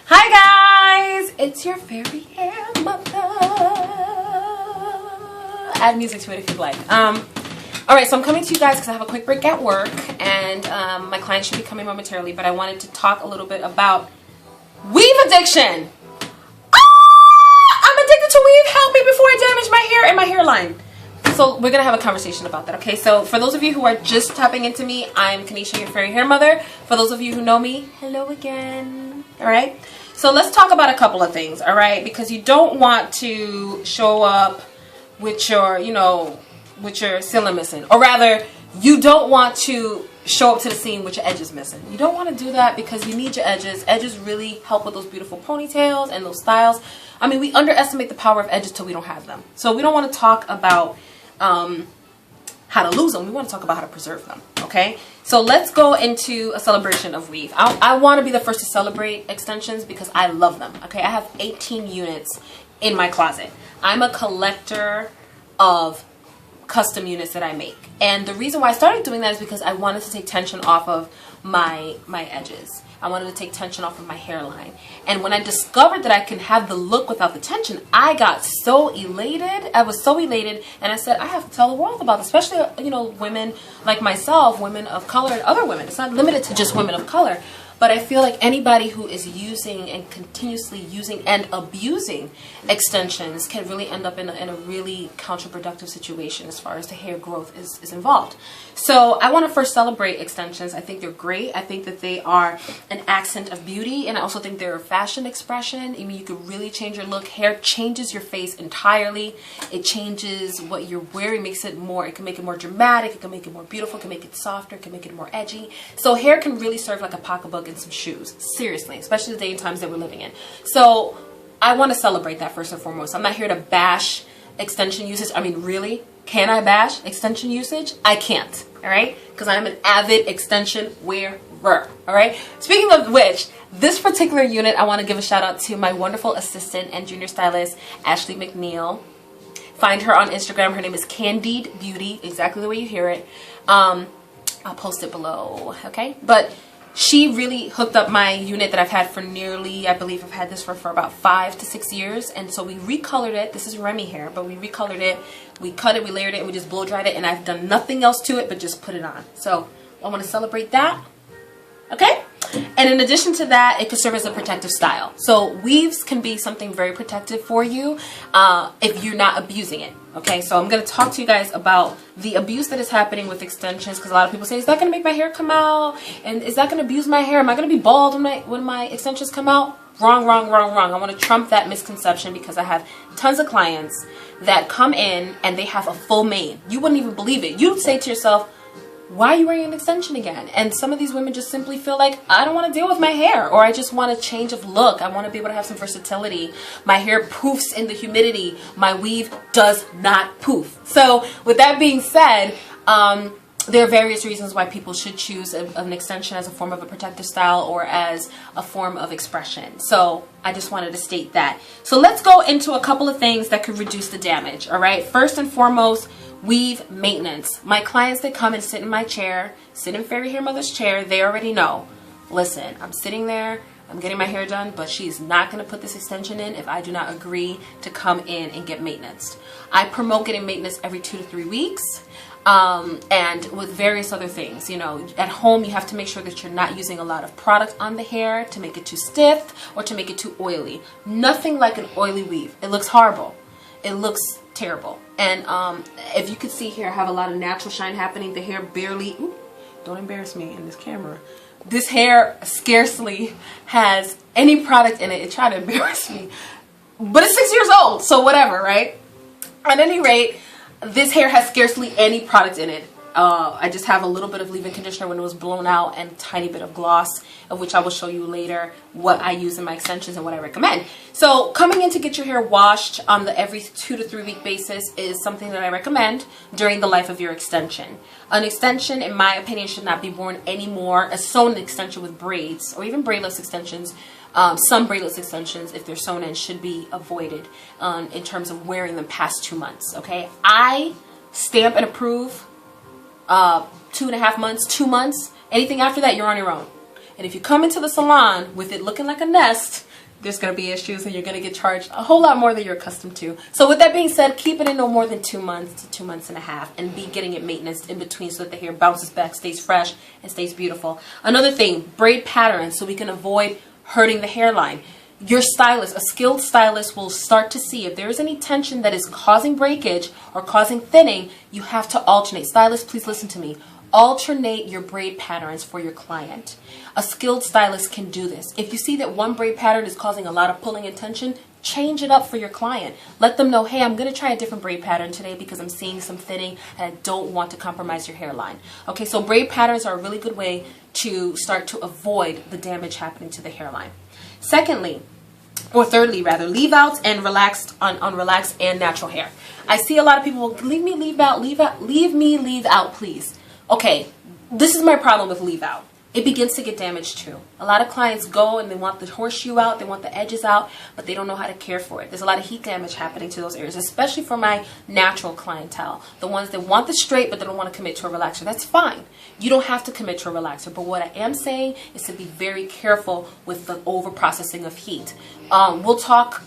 Hi guys, it's your fairy hair mother. Add music to it if you'd like. Alright, so I'm coming to you guys because I have a quick break at work and my client should be coming momentarily, but I wanted to talk a little bit about weave addiction. I'm addicted to weave. Help me before I damage my hair and my hairline. So we're going to have a conversation about that, okay? So for those of you who are just tapping into me, I'm Kanishia, your fairy hair mother. For those of you who know me, hello again. Alright? So let's talk about a couple of things, alright? Because you don't want to show up with your, with your ceiling missing. Or rather, you don't want to show up to the scene with your edges missing. You don't want to do that because you need your edges. Edges really help with those beautiful ponytails and those styles. I mean, we underestimate the power of edges till we don't have them. So we don't want to talk about how to lose them. We want to talk about how to preserve them, okay? So let's go into a celebration of weave. I want to be the first to celebrate extensions because I love them, okay? I have 18 units in my closet. I'm a collector of custom units that I make. And the reason why I started doing that is because I wanted to take tension off of my edges. I wanted to take tension off of my hairline. And when I discovered that I can have the look without the tension, I got so elated. I was so elated. And I said, I have to tell the world about this, especially, women like myself, women of color, and other women. It's not limited to just women of color. But I feel like anybody who is using and continuously using and abusing extensions can really end up in a really counterproductive situation as far as the hair growth is involved. So I want to first celebrate extensions. I think they're great. I think that they are an accent of beauty, and I also think they're a fashion expression. I mean, you could really change your look. Hair changes your face entirely. It changes what you're wearing, makes it more, it can make it more dramatic, it can make it more beautiful, it can make it softer, it can make it more edgy. So hair can really serve like a pocketbook and some shoes, seriously, especially the day and times that we're living in. So I want to celebrate that first and foremost. I'm not here to bash extension usage. I mean, really, can I bash extension usage? I can't, all right, because I'm an avid extension wearer, all right. Speaking of which, this particular unit, I want to give a shout out to my wonderful assistant and junior stylist, Ashley McNeil. Find her on Instagram. Her name is Candid Beauty, exactly the way you hear it. I'll post it below, okay? But she really hooked up my unit that I've had for nearly, I believe I've had this for about 5 to 6 years. And so we recolored it. This is Remy hair, but we recolored it. We cut it, we layered it, and we just blow dried it. And I've done nothing else to it but just put it on. So I want to celebrate that. Okay? And in addition to that, it could serve as a protective style. So weaves can be something very protective for you if you're not abusing it. Okay, so I'm going to talk to you guys about the abuse that is happening with extensions, because a lot of people say, is that going to make my hair come out? And is that going to abuse my hair? Am I going to be bald when my extensions come out? Wrong, wrong, wrong, wrong. I want to trump that misconception because I have tons of clients that come in and they have a full mane. You wouldn't even believe it. You'd say to yourself, why are you wearing an extension again? And some of these women just simply feel like, I don't want to deal with my hair, or I just want a change of look. I want to be able to have some versatility. My hair poofs in the humidity. My weave does not poof. So with that being said, there are various reasons why people should choose an extension as a form of a protective style or as a form of expression. So I just wanted to state that. So let's go into a couple of things that could reduce the damage, all right? First and foremost, weave maintenance. My clients that come and sit in my chair, sit in Fairy Hair Mother's chair, they already know, listen, I'm sitting there, I'm getting my hair done, but she's not going to put this extension in if I do not agree to come in and get maintenance. I promote getting maintenance every 2 to 3 weeks. And with various other things, at home you have to make sure that you're not using a lot of product on the hair to make it too stiff or to make it too oily. Nothing like an oily weave. It looks horrible. It looks terrible. And if you could see here, I have a lot of natural shine happening. The hair barely, ooh, don't embarrass me in this camera. This hair scarcely has any product in it. It tried to embarrass me. But it's 6 years old, so whatever, right? At any rate, this hair has scarcely any product in it. I just have a little bit of leave-in conditioner when it was blown out and a tiny bit of gloss, of which I will show you later what I use in my extensions and what I recommend. So coming in to get your hair washed on the every 2 to 3 week basis is something that I recommend during the life of your extension. An extension, in my opinion, should not be worn anymore. A sewn extension with braids or even braidless extensions. Some braidless extensions, if they're sewn in, should be avoided in terms of wearing them past 2 months. Okay, I stamp and approve 2.5 months, 2 months. Anything after that, you're on your own. And if you come into the salon with it looking like a nest, there's going to be issues and you're going to get charged a whole lot more than you're accustomed to. So with that being said, keep it in no more than 2 months to 2 months and a half, and be getting it maintenance in between so that the hair bounces back, stays fresh, and stays beautiful. Another thing, braid patterns so we can avoid hurting the hairline. Your stylist, a skilled stylist, will start to see if there is any tension that is causing breakage or causing thinning. You have to alternate. Stylist, please listen to me. Alternate your braid patterns for your client. A skilled stylist can do this. If you see that one braid pattern is causing a lot of pulling and tension, change it up for your client. Let them know, hey, I'm going to try a different braid pattern today because I'm seeing some thinning and I don't want to compromise your hairline. Okay, so braid patterns are a really good way to start to avoid the damage happening to the hairline. Secondly, or thirdly rather, leave outs and relaxed on relaxed and natural hair. I see a lot of people, leave me leave out, please. Okay, this is my problem with leave out. It begins to get damaged too. A lot of clients go and they want the horseshoe out, they want the edges out, but they don't know how to care for it. There's a lot of heat damage happening to those areas, especially for my natural clientele. The ones that want the straight but they don't want to commit to a relaxer. That's fine. You don't have to commit to a relaxer, but what I am saying is to be very careful with the over processing of heat. We'll talk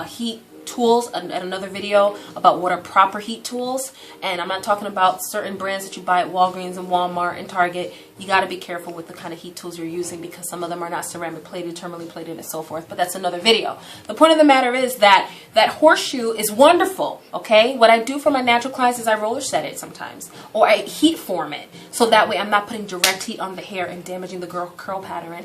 heat tools at another video about what are proper heat tools, and I'm not talking about certain brands that you buy at Walgreens and Walmart and Target. You got to be careful with the kind of heat tools you're using because some of them are not ceramic plated, tourmaline plated, and so forth, but that's another video. The point of the matter is that that horseshoe is wonderful, okay? What I do for my natural clients is I roller set it sometimes, or I heat form it, so that way I'm not putting direct heat on the hair and damaging the curl pattern.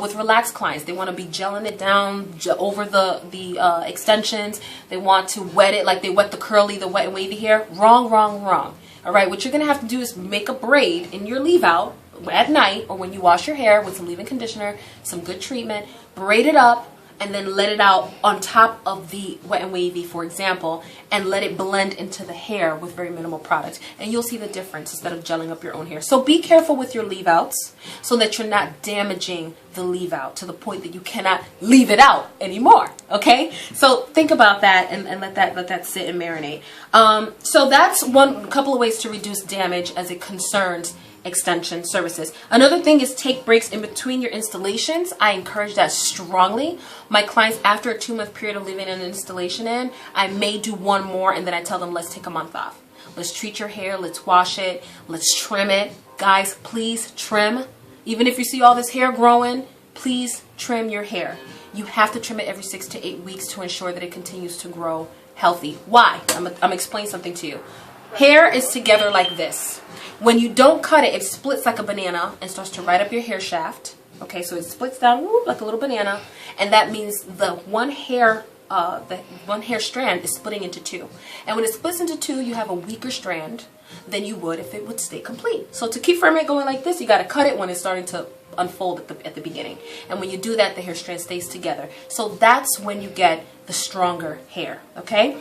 With relaxed clients, they want to be gelling it down over the extensions. They want to wet it like they wet the curly, the wet and wavy hair. Wrong, wrong, wrong. All right, what you're going to have to do is make a braid in your leave out at night or when you wash your hair with some leave-in conditioner, some good treatment, braid it up, and then let it out on top of the wet and wavy, for example, and let it blend into the hair with very minimal product. And you'll see the difference instead of gelling up your own hair. So be careful with your leave outs so that you're not damaging the leave out to the point that you cannot leave it out anymore. Okay? So think about that and let that sit and marinate. So that's couple of ways to reduce damage as it concerns extension services. Another thing is take breaks in between your installations. I encourage that strongly. My clients, after a 2-month period of leaving an installation in, I may do one more and then I tell them, let's take a month off. Let's treat your hair, let's wash it, let's trim it. Guys, please trim. Even if you see all this hair growing, please trim your hair. You have to trim it every 6 to 8 weeks to ensure that it continues to grow healthy. Why? I'm gonna explain something to you. Hair is together like this. When you don't cut it, it splits like a banana and starts to ride up your hair shaft. Okay, so it splits down whoop, like a little banana, and that means the one hair strand is splitting into two. And when it splits into two, you have a weaker strand than you would if it would stay complete. So to keep it going like this, you got to cut it when it's starting to unfold at the beginning. And when you do that, the hair strand stays together. So that's when you get the stronger hair, okay?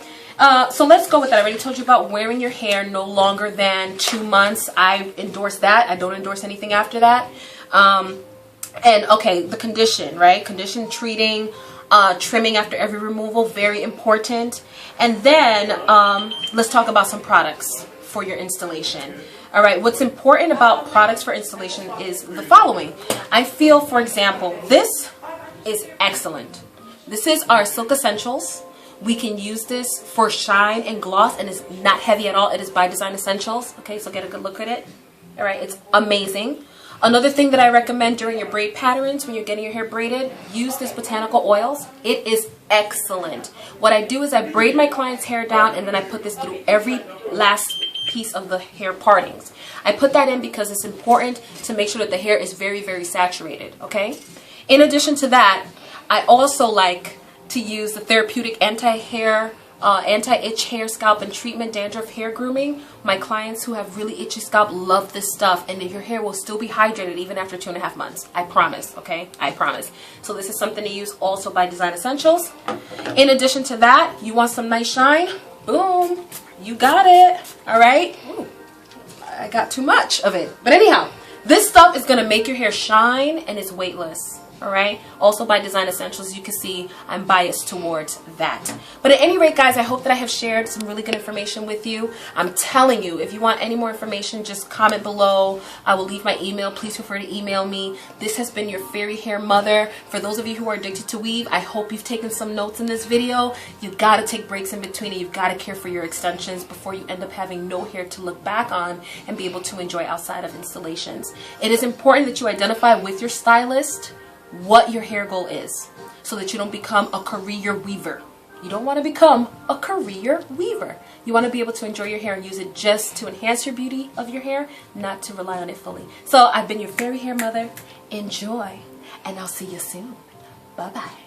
So let's go with that. I already told you about wearing your hair no longer than 2 months. I endorse that. I don't endorse anything after that. And okay, the condition, right? Condition treating, trimming after every removal, very important. And then let's talk about some products for your installation. All right, what's important about products for installation is the following. I feel, for example, this is excellent. This is our Silk Essentials. We can use this for shine and gloss, and it's not heavy at all. It is by Design Essentials. Okay, so get a good look at it. All right, it's amazing. Another thing that I recommend during your braid patterns, when you're getting your hair braided, use this botanical oils. It is excellent. What I do is I braid my client's hair down, and then I put this through every last piece of the hair partings. I put that in because it's important to make sure that the hair is very, very saturated, okay? In addition to that, I also like to use the therapeutic anti-itch hair, scalp, and treatment dandruff hair grooming. My clients who have really itchy scalp love this stuff, and your hair will still be hydrated even after 2.5 months. I promise, okay? I promise. So this is something to use also by Design Essentials. In addition to that, you want some nice shine? Boom. You got it. All right? Ooh, I got too much of it. But anyhow, this stuff is going to make your hair shine, and it's weightless. All right. Also by Design Essentials, you can see I'm biased towards that. But at any rate, guys, I hope that I have shared some really good information with you. I'm telling you, if you want any more information, just comment below. I will leave my email. Please feel free to email me. This has been your fairy hair mother. For those of you who are addicted to weave, I hope you've taken some notes in this video. You've got to take breaks in between, and you've got to care for your extensions before you end up having no hair to look back on and be able to enjoy outside of installations. It is important that you identify with your stylist what your hair goal is, so that you don't become a career weaver. You don't want to become a career weaver. You want to be able to enjoy your hair and use it just to enhance your beauty of your hair, not to rely on it fully. So I've been your fairy hair mother. Enjoy, and I'll see you soon. Bye-bye.